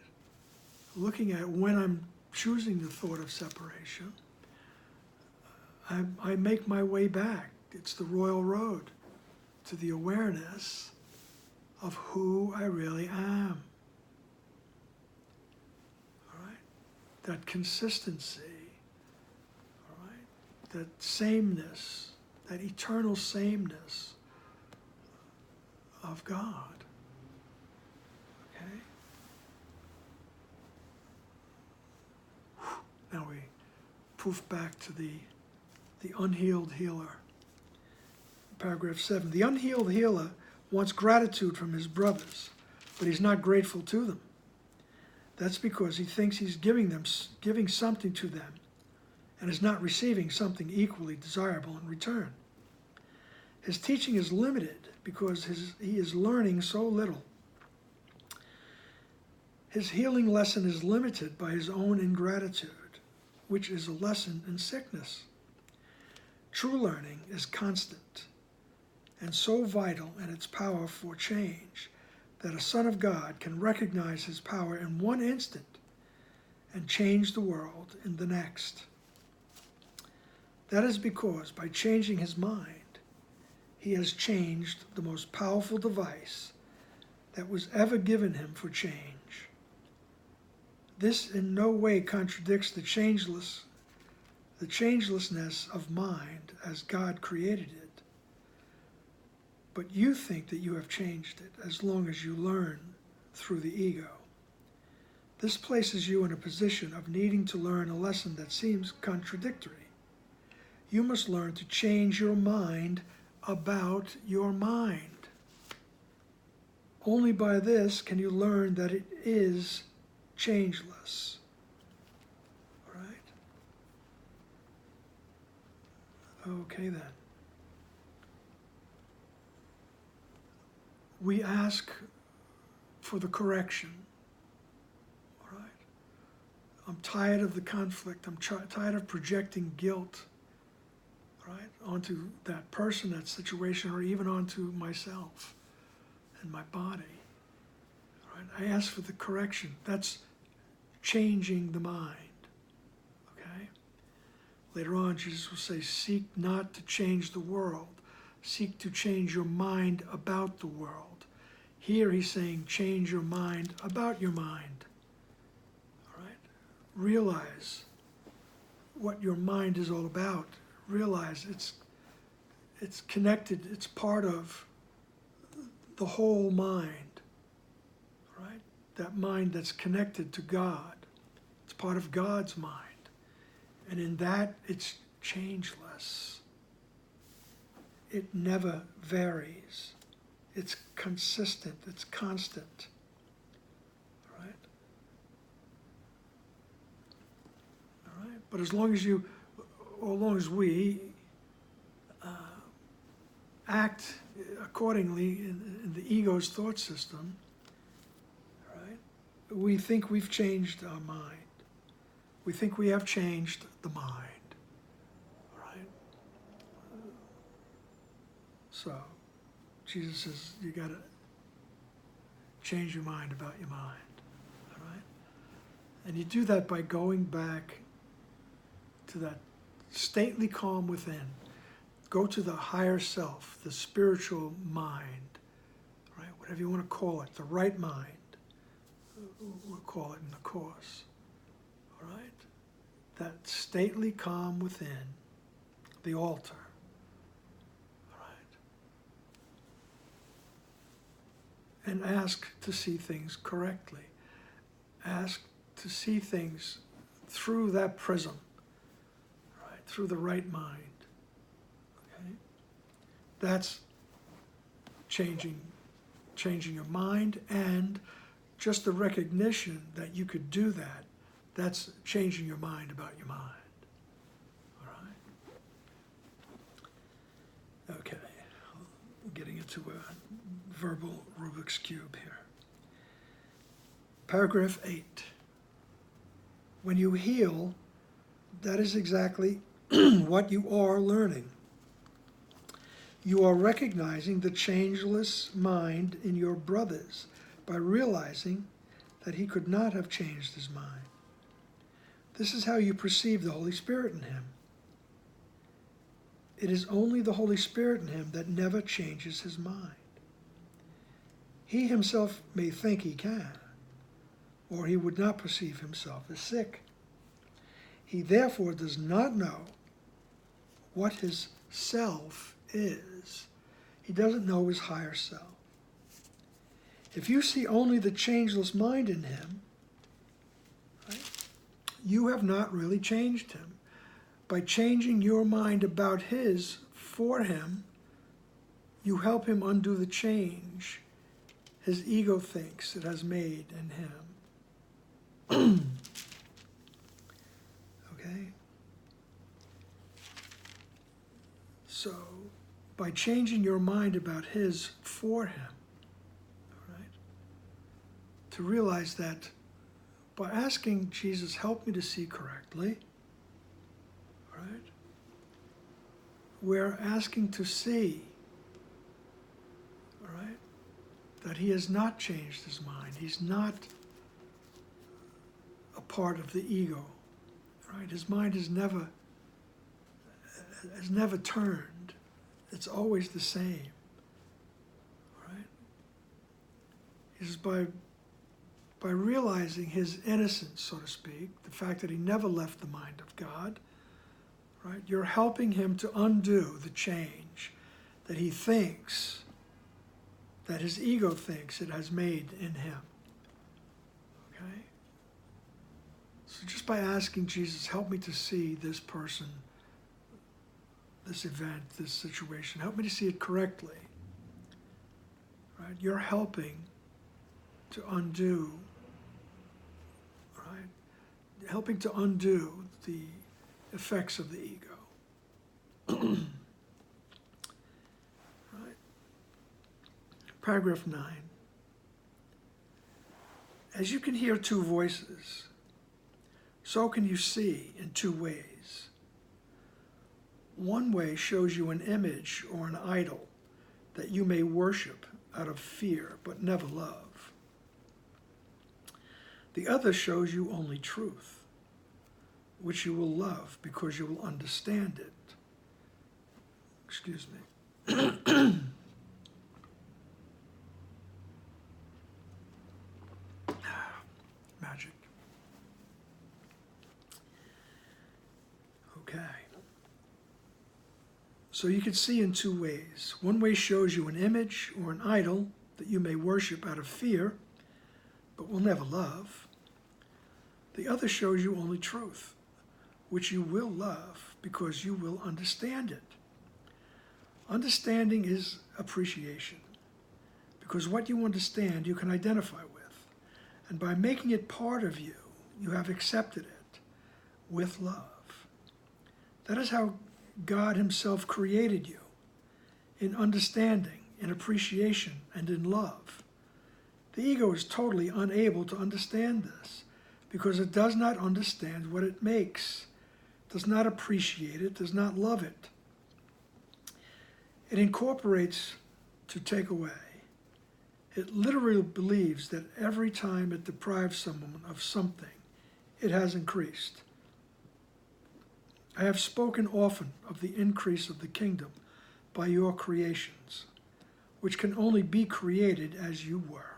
Looking at when I'm choosing the thought of separation, I make my way back. It's the royal road to the awareness of who I really am. All right? That consistency, all right? That sameness, that eternal sameness of God. Okay? Now we poof back to the unhealed healer. Paragraph 7. The unhealed healer wants gratitude from his brothers, but he's not grateful to them. That's because he thinks he's giving something to them and is not receiving something equally desirable in return. His teaching is limited because he is learning so little. His healing lesson is limited by his own ingratitude, which is a lesson in sickness. True learning is constant and so vital in its power for change that a son of God can recognize his power in one instant and change the world in the next. That is because by changing his mind, he has changed the most powerful device that was ever given him for change. This in no way contradicts the changelessness of mind as God created it. But you think that you have changed it as long as you learn through the ego. This places you in a position of needing to learn a lesson that seems contradictory. You must learn to change your mind about your mind. Only by this can you learn that it is changeless. All right? Okay then. We ask for the correction. All right? I'm tired of the conflict. I'm tired of projecting guilt, right, onto that person, that situation, or even onto myself and my body. All right? I ask for the correction. That's changing the mind. Okay? Later on, Jesus will say, seek not to change the world. Seek to change your mind about the world. Here he's saying, change your mind about your mind. All right? Realize what your mind is all about. Realize it's connected, it's part of the whole mind. All right? That mind that's connected to God. It's part of God's mind. And in that, it's changeless. It never varies. It's consistent. It's constant. All right? All right? But as long as we act accordingly in the ego's thought system, all right, we think we've changed our mind. We think we have changed the mind. All right? So, Jesus says, you got to change your mind about your mind, all right? And you do that by going back to that stately calm within. Go to the higher self, the spiritual mind, right? Whatever you want to call it, the right mind, we'll call it in the Course, All right? That stately calm within the altar. All right? And ask to see things correctly. Ask to see things through that prism, right? Through the right mind. Okay? That's changing your mind, and just the recognition that you could do that, that's changing your mind about your mind. All right? Okay, we're getting into a verbal Rubik's Cube here. Paragraph 8. When you heal, that is exactly what you are learning. You are recognizing the changeless mind in your brothers by realizing that he could not have changed his mind. This is how you perceive the Holy Spirit in him. It is only the Holy Spirit in him that never changes his mind. He himself may think he can, or he would not perceive himself as sick. He therefore does not know what his self is. He doesn't know his higher self. If you see only the changeless mind in him, right, you have not really changed him. By changing your mind about his for him, you help him undo the change his ego thinks it has made in him. Okay? So, by changing your mind about his for him, all right, to realize that by asking Jesus, help me to see correctly, right, we're asking to see, all right, that he has not changed his mind. He's not a part of the ego, right? His mind has never turned. It's always the same, right? He says by realizing his innocence, so to speak, the fact that he never left the mind of God, right? You're helping him to undo the change that he thinks, that his ego thinks it has made in him, okay? So just by asking Jesus, help me to see this person, this event, this situation, help me to see it correctly, right? You're helping to undo, right? Helping to undo the effects of the ego. Right? Paragraph 9. As you can hear two voices, so can you see in two ways. One way shows you an image or an idol that you may worship out of fear but never love. The other shows you only truth, which you will love because you will understand it. Excuse me. Magic. Okay. So you can see in two ways. One way shows you an image or an idol that you may worship out of fear, but will never love. The other shows you only truth, which you will love because you will understand it. Understanding is appreciation, because what you understand you can identify with, and by making it part of you, you have accepted it with love. That is how God himself created you, in understanding, in appreciation, and in love. The ego is totally unable to understand this because it does not understand what it makes, does not appreciate it, does not love it. It incorporates to take away. It literally believes that every time it deprives someone of something, it has increased. I have spoken often of the increase of the kingdom by your creations, which can only be created as you were.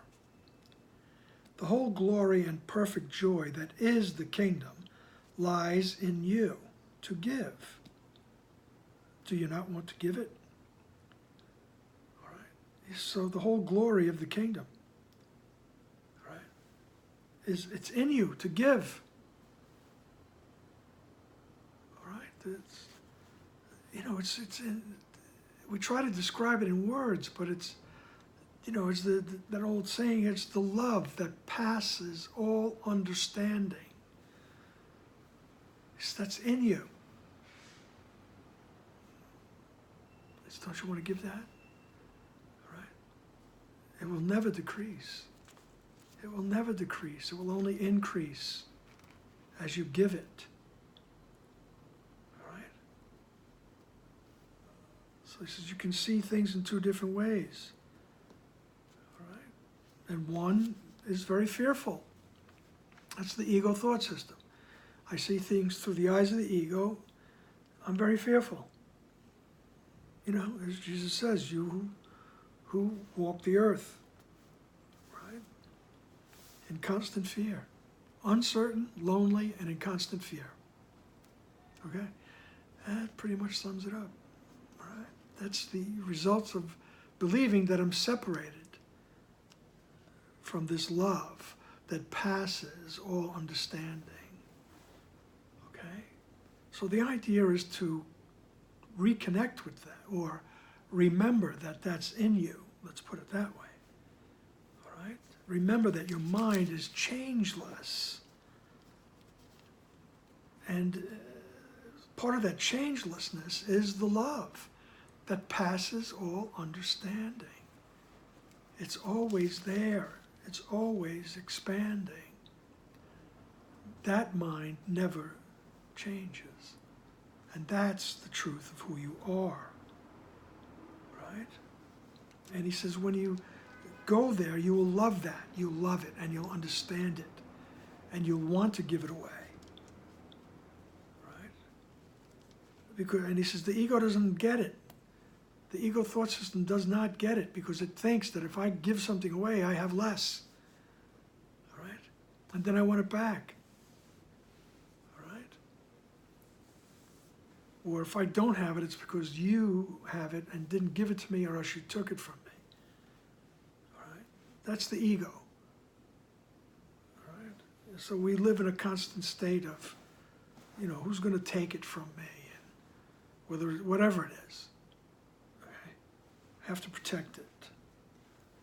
The whole glory and perfect joy that is the kingdom lies in you to give. Do you not want to give it? All right. So the whole glory of the kingdom, right, it's in you to give. All right. It's in, we try to describe it in words, but it's that old saying, it's the love that passes all understanding. That's in you. Don't you want to give that? All right. It will never decrease. It will never decrease. It will only increase as you give it. All right. So he says you can see things in two different ways. All right. And one is very fearful. That's the ego thought system. I see things through the eyes of the ego. I'm very fearful. As Jesus says, you who walk the earth, right, in constant fear, uncertain, lonely, and in constant fear. Okay? That pretty much sums it up. All right? That's the results of believing that I'm separated from this love that passes all understanding. Okay? So the idea is to reconnect with that, or remember that that's in you. Let's put it that way. All right? Remember that your mind is changeless. And part of that changelessness is the love that passes all understanding. It's always there. It's always expanding. That mind never changes. And that's the truth of who you are, right? And he says when you go there, you will love that. You'll love it, and you'll understand it, and you'll want to give it away, right? And he says the ego doesn't get it. The ego thought system does not get it because it thinks that if I give something away, I have less, all right? And then I want it back. Or if I don't have it, it's because you have it and didn't give it to me, or else you took it from me. All right? That's the ego. All right? So we live in a constant state of, who's going to take it from me, and whatever it is. Okay? I have to protect it.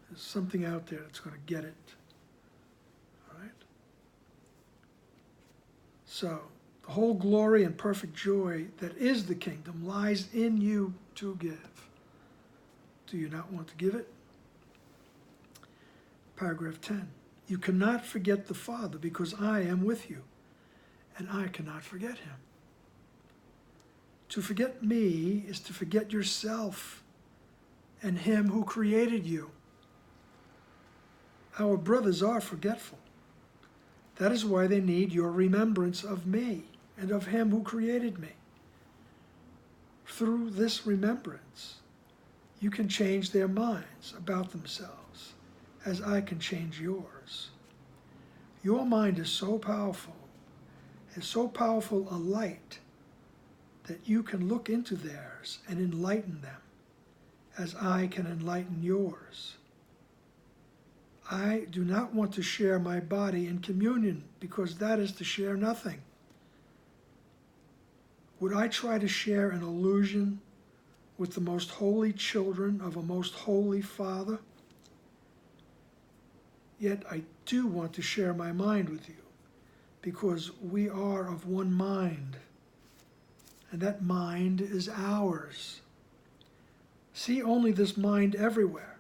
There's something out there that's going to get it. All right? So the whole glory and perfect joy that is the kingdom lies in you to give. Do you not want to give it? Paragraph 10. You cannot forget the Father because I am with you, and I cannot forget him. To forget me is to forget yourself and him who created you. Our brothers are forgetful. That is why they need your remembrance of me and of him who created me. Through this remembrance, you can change their minds about themselves, as I can change yours. Your mind is so powerful a light, that you can look into theirs and enlighten them, as I can enlighten yours. I do not want to share my body in communion, because that is to share nothing. Would I try to share an illusion with the most holy children of a most holy Father? Yet I do want to share my mind with you, because we are of one mind, and that mind is ours. See only this mind everywhere,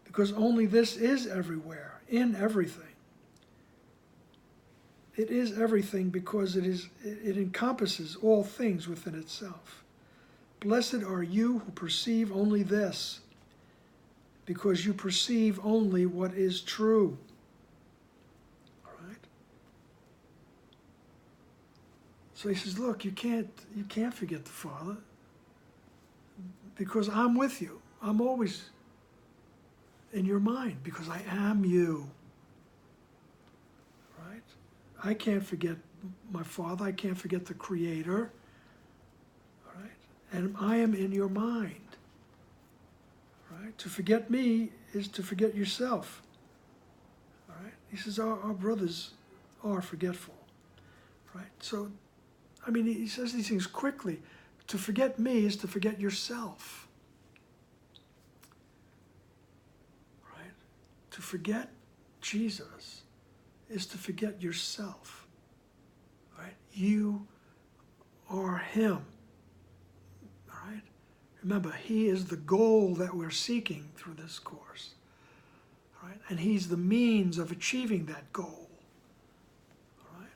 because only this is everywhere, in everything. It is everything because it encompasses all things within itself. Blessed are you who perceive only this, because you perceive only what is true. All right? So he says, look, you can't forget the Father, because I'm with you. I'm always in your mind, because I am you. Right? I can't forget my Father. I can't forget the Creator. All right? And I am in your mind. Right? To forget me is to forget yourself. All right? He says our brothers are forgetful. Right? So, I mean, he says these things quickly. To forget me is to forget yourself. Right? To forget Jesus is to forget yourself. Right? You are him. All right? Remember, he is the goal that we're seeking through this course. All right? And he's the means of achieving that goal. All right?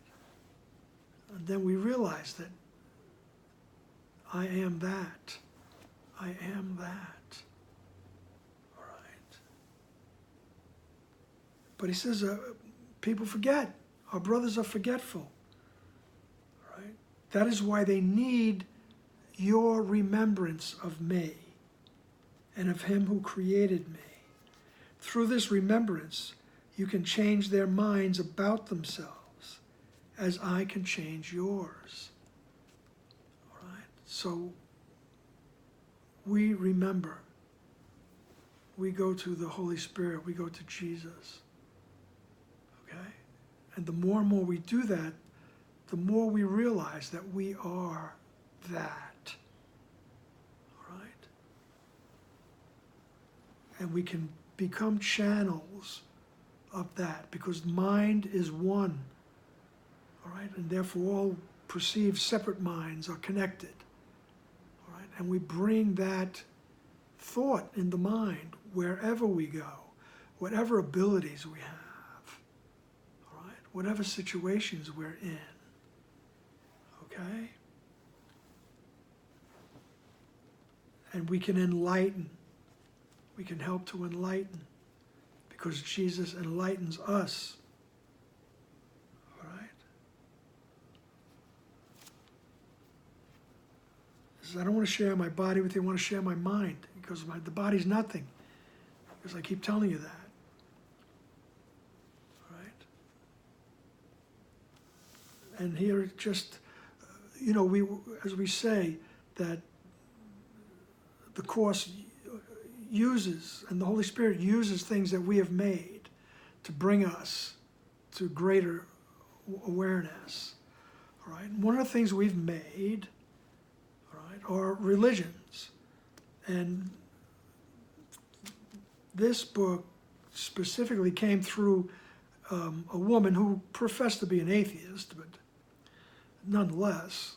And then we realize that I am that. I am that. All right. But he says, people forget. Our brothers are forgetful. All right. That is why they need your remembrance of me and of him who created me. Through this remembrance, you can change their minds about themselves as I can change yours. So we remember, we go to the Holy Spirit, we go to Jesus, okay? And the more and more we do that, the more we realize that we are that, all right? And we can become channels of that because mind is one, all right? And therefore all perceived separate minds are connected. And we bring that thought in the mind wherever we go, whatever abilities we have, all right? Whatever situations we're in, okay? And we can enlighten. We can help to enlighten because Jesus enlightens us, all right? I don't want to share my body with you, I want to share my mind because the body's nothing. Because I keep telling you that. All right? And here just, as we say, that the Course uses, and the Holy Spirit uses things that we have made to bring us to greater awareness. All right? And one of the things we've made are religions. And this book specifically came through a woman who professed to be an atheist, but nonetheless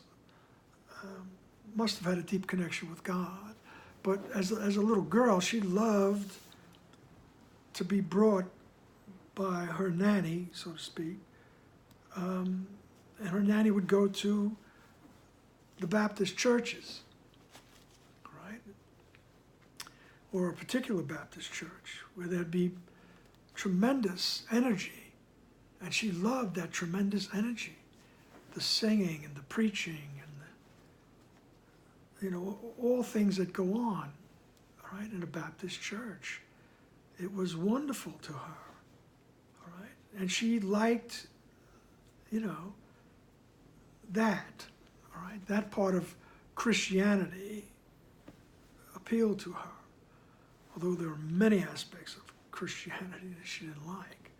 must have had a deep connection with God. But as a little girl, she loved to be brought by her nanny, so to speak, and her nanny would go to the Baptist churches, right? Or a particular Baptist church where there'd be tremendous energy. And she loved that tremendous energy, the singing and the preaching and all things that go on, all right, in a Baptist church. It was wonderful to her, all right? And she liked, that. All right, that part of Christianity appealed to her, although there are many aspects of Christianity that she didn't like.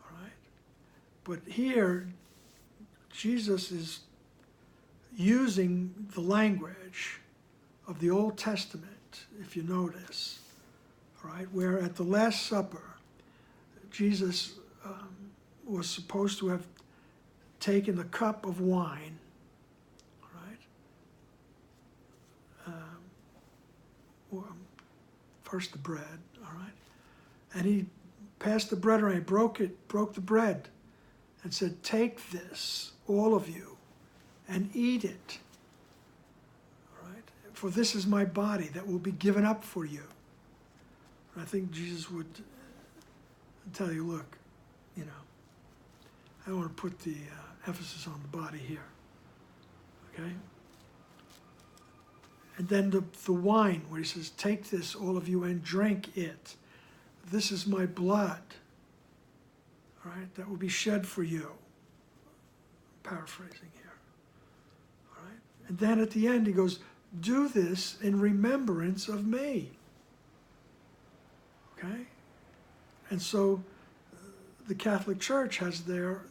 All right, but here Jesus is using the language of the Old Testament, if you notice, all right, where at the Last Supper, Jesus was supposed to have taken the cup of wine. First the bread, all right? And he passed the bread around, he broke the bread, and said, take this, all of you, and eat it, all right? For this is my body that will be given up for you. And I think Jesus would tell you, look, I want to put the emphasis on the body here, okay? And then the wine, where he says, take this, all of you, and drink it. This is my blood, all right, that will be shed for you. paraphrasing here. All right? And then at the end he goes, do this in remembrance of me. Okay? And so the Catholic Church has their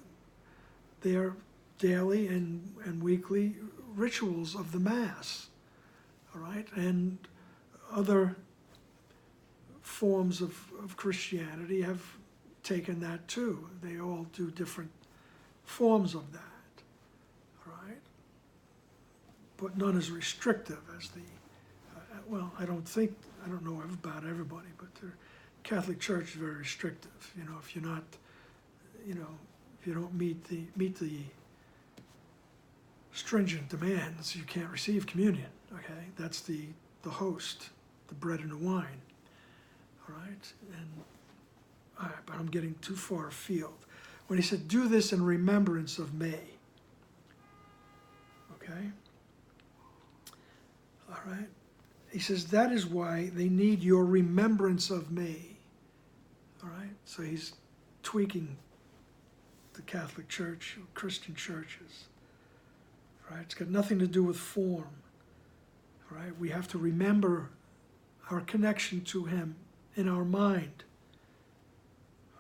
daily and weekly rituals of the Mass. All right? And other forms of Christianity have taken that too. They all do different forms of that. All right? But none as restrictive as the, well, I don't know about everybody, but the Catholic Church is very restrictive. You know, if you're not, you know, if you don't meet the stringent demands, you can't receive communion. Okay, that's the host, the bread and the wine. All right, but I'm getting too far afield. When he said, "Do this in remembrance of me." Okay. All right. He says that is why they need your remembrance of me. All right. So he's tweaking the Catholic Church, Christian churches. All right. It's got nothing to do with form. All right. We have to remember our connection to him in our mind.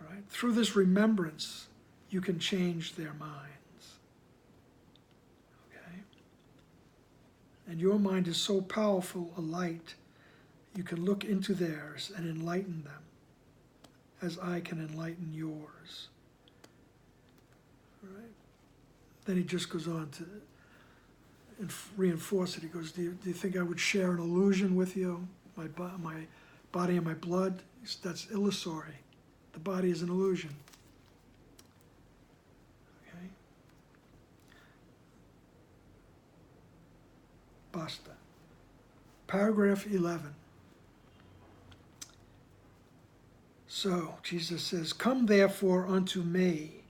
All right. Through this remembrance, you can change their minds. Okay. And your mind is so powerful a light, you can look into theirs and enlighten them, as I can enlighten yours. All right. Then he just goes on to reinforce it. He goes, do you think I would share an illusion with you? My body and my blood? That's illusory. The body is an illusion. Okay? Basta. Paragraph 11. So, Jesus says, come therefore unto me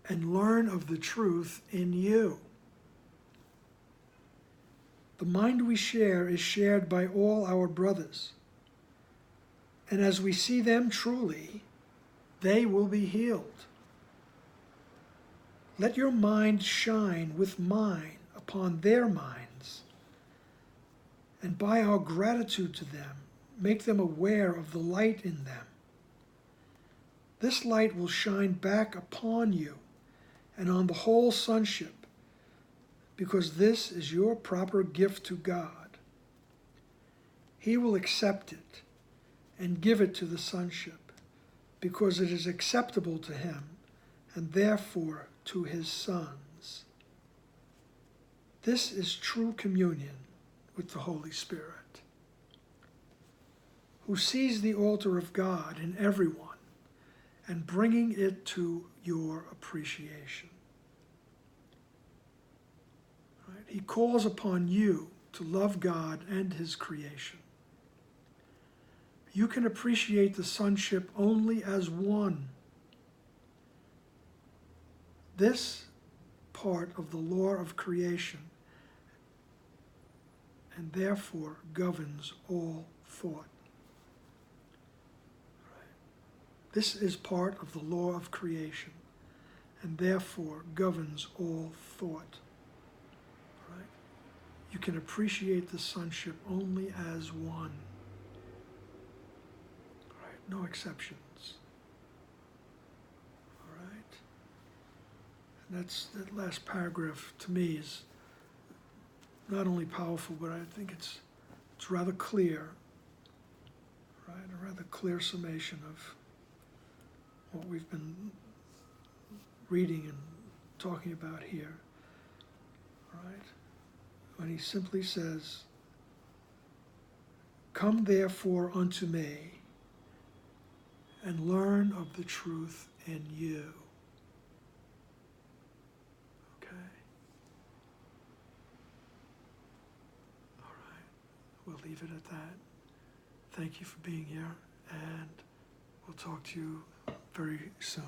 and learn of the truth in you. The mind we share is shared by all our brothers. And as we see them truly, they will be healed. Let your mind shine with mine upon their minds, and by our gratitude to them, make them aware of the light in them. This light will shine back upon you and on the whole sonship, because this is your proper gift to God. He will accept it and give it to the sonship, because it is acceptable to him and therefore to his sons. This is true communion with the Holy Spirit, who sees the altar of God in everyone and bringing it to your appreciation. Right? He calls upon you to love God and his creation. You can appreciate the sonship only as one. This part of the law of creation and therefore governs all thought. This is part of the law of creation and therefore governs all thought. Right? You can appreciate the sonship only as one. Right? No exceptions. All right? And that last paragraph to me is not only powerful, but I think it's rather clear. Right? A rather clear summation of what we've been reading and talking about here, right? When he simply says, come therefore unto me and learn of the truth in you. Okay? All right. We'll leave it at that. Thank you for being here, and we'll talk to you very soon.